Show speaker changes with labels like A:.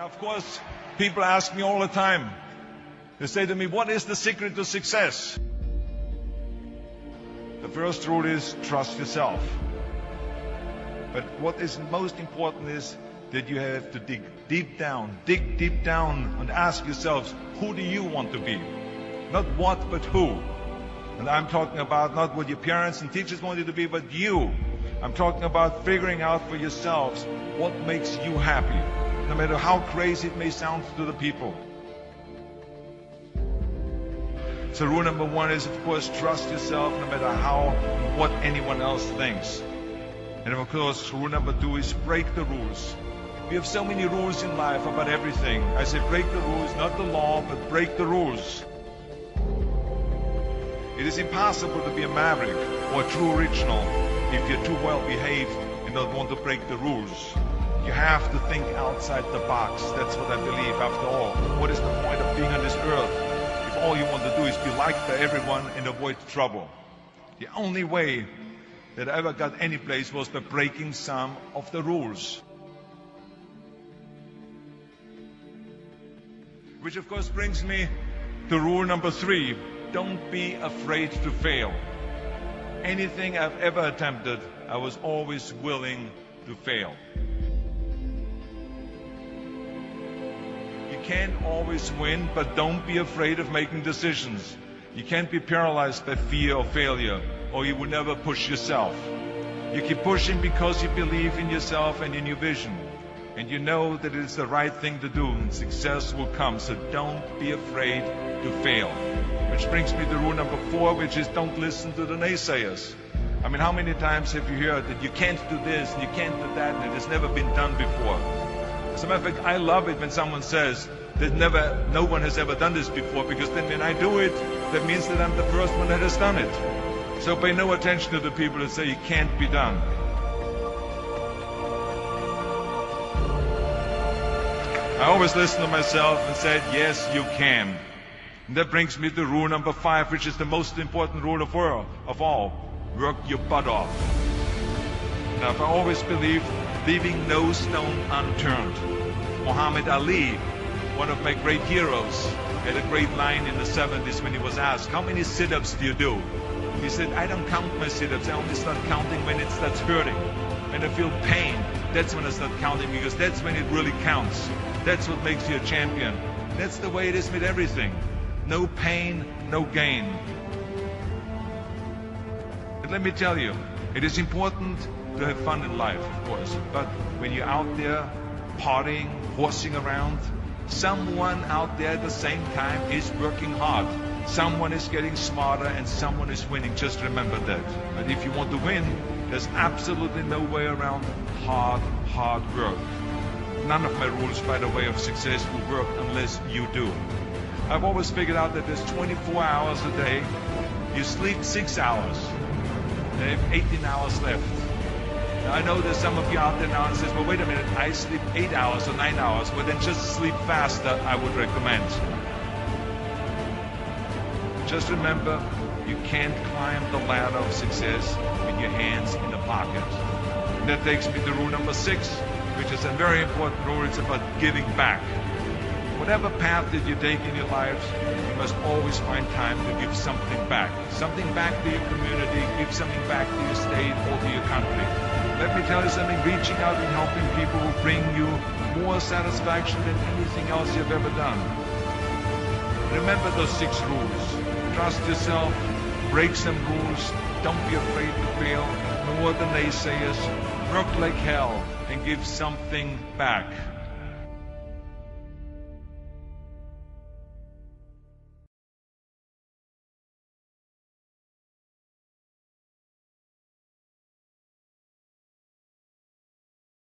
A: Now, of course, people ask me all the time. They say to me, what is the secret to success? The first rule is trust yourself. But what is most important is that you have to dig deep down and ask yourselves, who do you want to be? Not what, but who. And I'm talking about not what your parents and teachers want you to be, but you. I'm talking about figuring out for yourselves what makes you happy, no matter how crazy it may sound to the people. So rule number one is, of course, trust yourself no matter what anyone else thinks. And of course, rule number two is break the rules. We have so many rules in life about everything. I say break the rules, not the law, but break the rules. It is impossible to be a maverick or a true original if you're too well behaved and don't want to break the rules. You have to think outside the box. That's what I believe after all. What is the point of being on this earth if all you want to do is be liked by everyone and avoid trouble? The only way that I ever got any place was by breaking some of the rules. Which of course brings me to rule number three. Don't be afraid to fail. Anything I've ever attempted, I was always willing to fail. You can't always win, but don't be afraid of making decisions. You can't be paralyzed by fear of failure, or you will never push yourself. You keep pushing because you believe in yourself and in your vision. And you know that it is the right thing to do, and success will come. So don't be afraid to fail. Which brings me to rule number four, which is don't listen to the naysayers. I mean, how many times have you heard that you can't do this and you can't do that and it has never been done before? As a matter of fact, I love it when someone says that no one has ever done this before, because then when I do it, that means that I'm the first one that has done it. So pay no attention to the people that say it can't be done. I always listen to myself and said, yes, you can. And that brings me to rule number five, which is the most important rule of all. Work your butt off. Now, I've always believed leaving no stone unturned. Muhammad Ali, one of my great heroes, had a great line in the 70s when he was asked, how many sit-ups do you do? He said, I don't count my sit-ups. I only start counting when it starts hurting. When I feel pain, that's when I start counting, because that's when it really counts. That's what makes you a champion. That's the way it is with everything. No pain, no gain. But let me tell you, it is important to have fun in life, of course. But when you're out there partying, horsing around, someone out there at the same time is working hard. Someone is getting smarter and someone is winning. Just remember that. But if you want to win, there's absolutely no way around hard work. None of my rules, by the way, of success will work unless you do. I've always figured out that there's 24 hours a day. You sleep 6 hours. You have 18 hours left. Now, I know there's some of you out there now and says, well, wait a minute, I sleep 8 hours or 9 hours. Well, then just sleep faster, I would recommend. Just remember, you can't climb the ladder of success with your hands in the pocket. And that takes me to rule number 6, which is a very important rule. It's about giving back. Whatever path that you take in your lives, you must always find time to give something back. Something back to your community, give something back to your state or to your country. Let me tell you something, reaching out and helping people will bring you more satisfaction than anything else you've ever done. Remember those 6 rules. Trust yourself, break some rules, don't be afraid to fail, ignore the naysayers, work like hell, and give something back.